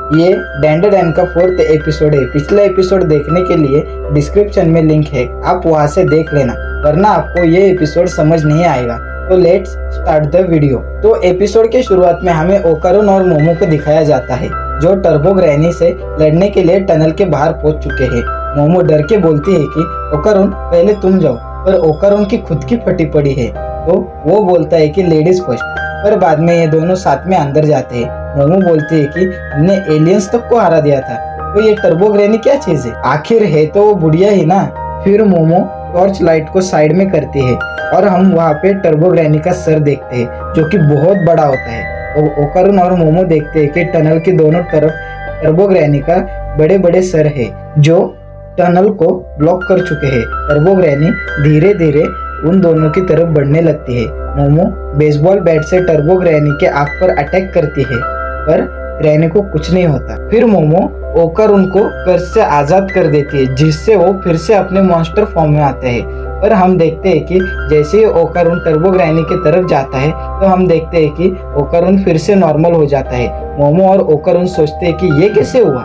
ये डैंडा डैन का 4th episode है। पिछला एपिसोड देखने के लिए डिस्क्रिप्शन में लिंक है, आप वहां से देख लेना, वरना आपको ये एपिसोड समझ नहीं आएगा। तो लेट्स स्टार्ट द वीडियो। तो एपिसोड के शुरुआत में हमें ओकारुन और मोमो को दिखाया जाता है, जो टर्बो ग्रैनी से लड़ने के लिए टनल के बाहर पहुंच चुके हैं। मोमो डर के बोलती है कि ओकारुन पहले तुम जाओ, पर ओकारुन की खुद की फटी पड़ी है, तो वो बोलता है कि लेडीज फर्स्ट। पर बाद में ये दोनों साथ में अंदर जाते हैं। मोमो बोलती है कि हमने एलियंस तक को हरा दिया था, तो ये टर्बो ग्रैनी क्या चीज है, आखिर है तो वो बुढ़िया ही ना। फिर मोमो टॉर्च लाइट को साइड में करती है और हम वहाँ पे टर्बो ग्रैनी का सर देखते हैं, जो कि बहुत बड़ा होता है। ओकारुन और मोमो देखते हैं कि टनल के दोनों तरफ टर्बो ग्रैनी का बड़े बड़े सर है, जो टनल को ब्लॉक कर चुके हैं। टर्बो ग्रैनी धीरे धीरे उन दोनों की तरफ बढ़ने लगती है। मोमो बेसबॉल बैट से टर्बो ग्रैनी के आंख पर अटैक करती है, पर ग्रैनी को कुछ नहीं होता। फिर मोमो ओकारुन को कर्ज से आजाद कर देती है, जिससे वो फिर से अपने मॉन्स्टर फॉर्म में आते हैं। पर हम देखते हैं कि जैसे ही ओकारुन टर्बो ग्रैनी की तरफ जाता है, तो हम देखते हैं कि ओकारुन फिर से नॉर्मल हो जाता है। मोमो और ओकारुन सोचते हैं कि ये कैसे हुआ।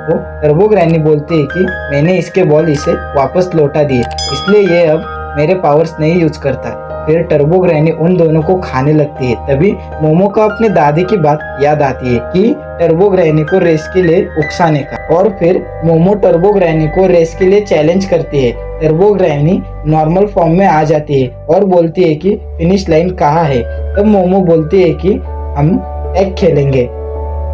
तो टर्बो ग्रैनी बोलती है कि मैंने इसके बॉल इसे वापस लौटा दिए, इसलिए ये अब मेरे पावर्स नहीं यूज करता। फिर टर्बो ग्रैनी उन दोनों को खाने लगती है। तभी मोमो को अपने दादी की बात याद आती है कि टर्बो ग्रैनी को रेस के लिए उकसाने का, और फिर मोमो टर्बो ग्रैनी को रेस के लिए चैलेंज करती है। टर्बो ग्रैनी नॉर्मल फॉर्म में आ जाती है और बोलती है कि फिनिश लाइन कहाँ है। तब मोमो बोलती है कि हम टैग खेलेंगे,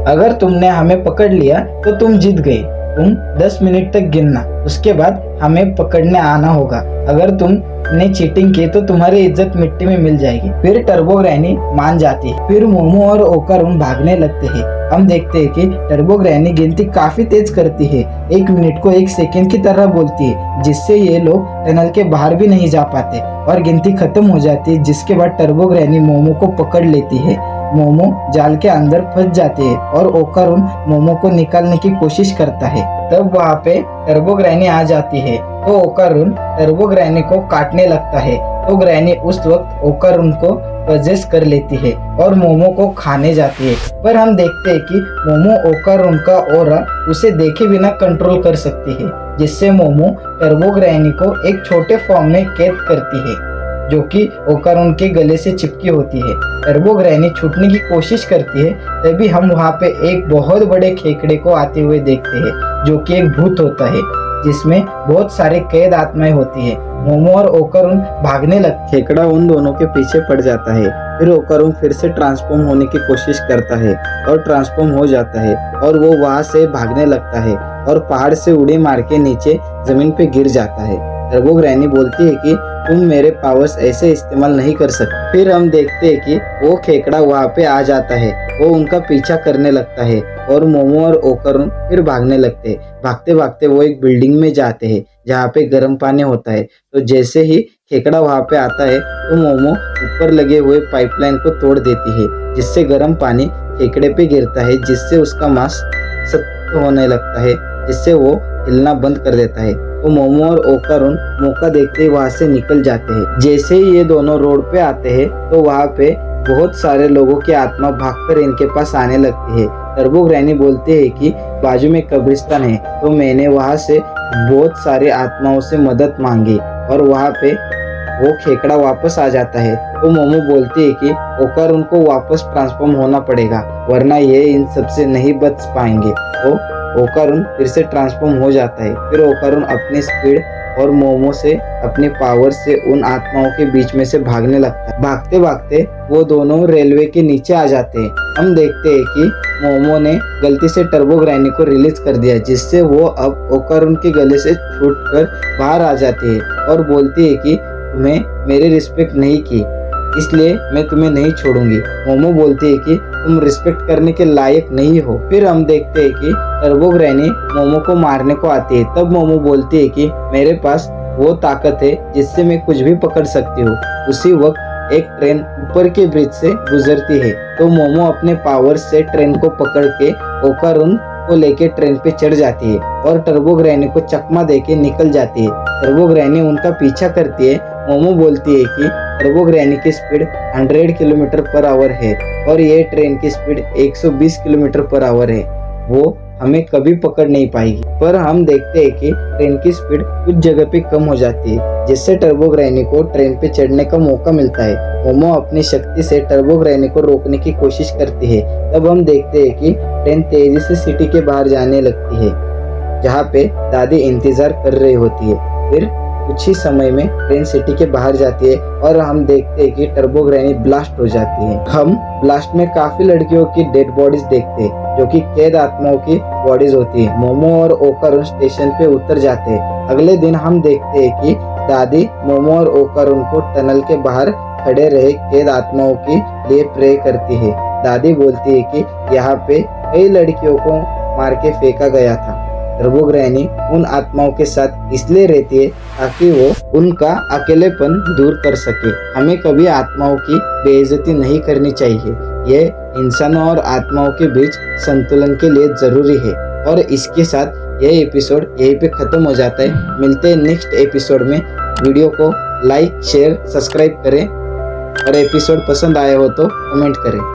अगर तुमने हमें पकड़ लिया तो तुम जीत गए। तुम 10 मिनट तक गिनना, उसके बाद हमें पकड़ने आना होगा। अगर तुमने चीटिंग की तो तुम्हारी इज्जत मिट्टी में मिल जाएगी। फिर टर्बो ग्रैनी मान जाती है। फिर मोमो और ओकारुन भागने लगते हैं। हम देखते हैं कि टर्बो ग्रैनी गिनती काफी तेज करती है, 1 मिनट को 1 सेकेंड की तरह बोलती है, जिससे ये लोग टनल के बाहर भी नहीं जा पाते और गिनती खत्म हो जाती है। जिसके बाद टर्बो ग्रैनी मोमो को पकड़ लेती है। मोमो जाल के अंदर फंस जाते हैं और ओकारुन मोमो को निकालने की कोशिश करता है। तब वहाँ पे टर्बो ग्रैनी आ जाती है, तो ओकारुन टर्बो ग्रैनी को काटने लगता है। तो ग्रैनी उस वक्त ओकारुन को पजेस कर लेती है और मोमो को खाने जाती है। पर हम देखते हैं कि मोमो ओकारुन का ऑरा उसे देखे बिना कंट्रोल कर सकती है, जिससे मोमो टर्बो ग्रैनी को एक छोटे फॉर्म में कैद करती है, जो कि ओकारुन के गले से चिपकी होती है। टर्बो ग्रैनी छूटने की कोशिश करती है, तभी हम वहाँ पे एक बहुत बड़े खेकड़े को आते हुए देखते हैं, जो कि एक भूत होता है, जिसमें बहुत सारे कैद आत्माएं होती है। मोमो और ओकारुन भागने लगते, खेकड़ा उन दोनों के पीछे पड़ जाता है। फिर ओकारुन फिर से ट्रांसफॉर्म होने की कोशिश करता है और ट्रांसफॉर्म हो जाता है, और वो वहाँ से भागने लगता है और पहाड़ से उड़ी मार के नीचे जमीन पे गिर जाता है। टर्बो ग्रैनी बोलती है कि तुम मेरे पावर्स ऐसे इस्तेमाल नहीं कर सकते। फिर हम देखते हैं कि वो खेकड़ा वहाँ पे आ जाता है, वो उनका पीछा करने लगता है और मोमो और ओकारुन फिर भागने लगते हैं। भागते भागते वो एक बिल्डिंग में जाते हैं, जहाँ पे गर्म पानी होता है। तो जैसे ही खेकड़ा वहाँ पे आता है, तो मोमो ऊपर लगे हुए पाइपलाइन को तोड़ देती है, जिससे गर्म पानी खेकड़े पे गिरता है, जिससे उसका मांस सख्त होने लगता है, जिससे वो हिलना बंद कर देता है। तो मोमो और ओकारुन मौका देखते ही वहाँ से निकल जाते हैं। जैसे ही ये दोनों रोड पे आते हैं, तो वहाँ पे बहुत सारे लोगों की आत्मा भागकर इनके पास आने लगती है। टर्बो ग्रैनी बोलते हैं कि बाजू में कब्रिस्तान है, तो मैंने वहाँ से बहुत सारी आत्माओं से मदद मांगी, और वहाँ पे वो खेकड़ा वापस आ जाता है। तो मोमो बोलती है कि ओकारुन को वापस ट्रांसफॉर्म होना पड़ेगा, वरना ये इन सबसे नहीं बच पाएंगे। तो ओकारुन फिर से ट्रांसफॉर्म हो जाता है। फिर ओकारुन अपनी स्पीड और मोमो से अपने पावर से उन आत्माओं के बीच में से भागने लगता है। भागते भागते वो दोनों रेलवे के नीचे आ जाते हैं। हम देखते हैं कि मोमो ने गलती से टर्बो ग्रैनी को रिलीज कर दिया, जिससे वो अब ओकारुन के गले से छूटकर बाहर आ जाती है और बोलती है कि तुम्हें मेरी रिस्पेक्ट नहीं की, इसलिए मैं तुम्हें नहीं छोड़ूंगी। मोमो बोलती है कि तुम रिस्पेक्ट करने के लायक नहीं हो। फिर हम देखते हैं कि टर्बो ग्रैनी मोमो को मारने को आती है। तब मोमो बोलती है कि मेरे पास वो ताकत है जिससे मैं कुछ भी पकड़ सकती हूँ। उसी वक्त एक ट्रेन ऊपर के ब्रिज से गुजरती है, तो मोमो अपने पावर से ट्रेन को पकड़ के ओकारुन को लेके ट्रेन पे चढ़ जाती है और टर्बो ग्रैनी को चकमा देके निकल जाती है। टर्बो ग्रैनी उनका पीछा करती है। मोमो बोलती है कि टर्बो ग्रैनी की स्पीड 100 किलोमीटर पर आवर है और ये ट्रेन की स्पीड 120 किलोमीटर पर आवर है। वो हमें कभी पकड़ नहीं पाएगी। पर हम देखते हैं कि ट्रेन की स्पीड कुछ जगह पे कम हो जाती है, जिससे टर्बो ग्रैनी को ट्रेन पे चढ़ने का मौका मिलता है। मोमो अपनी शक्ति से टर्बो ग्रैनी को रोकने की कोशिश करती है। तब हम देखते हैं कि ट्रेन तेजी से सिटी के बाहर जाने लगती है, जहाँ पे दादी इंतजार कर रही होती है। फिर कुछ ही समय में ट्रेन सिटी के बाहर जाती है और हम देखते हैं कि टर्बो ग्रैनी ब्लास्ट हो जाती है। हम ब्लास्ट में काफी लड़कियों की डेड बॉडीज देखते हैं, जो कि कैद आत्माओं की बॉडीज होती है। मोमो और ओकारुन स्टेशन पे उतर जाते हैं। अगले दिन हम देखते हैं कि दादी मोमो और ओकारुन को टनल के बाहर खड़े रहे कैद आत्माओं के लिए प्रे करती है। दादी बोलती है कि यहाँ पे कई लड़कियों को मार के फेंका गया था। टर्बो ग्रैनी उन आत्माओं के साथ इसलिए रहती है ताकि वो उनका अकेलेपन दूर कर सके। हमें कभी आत्माओं की बेइज्जती नहीं करनी चाहिए। ये इंसानों और आत्माओं के बीच संतुलन के लिए जरूरी है। और इसके साथ यह एपिसोड यहीं पे खत्म हो जाता है। मिलते हैं नेक्स्ट एपिसोड में। वीडियो को लाइक, शेयर, सब्सक्राइब करें और एपिसोड पसंद आए हो तो कमेंट करें।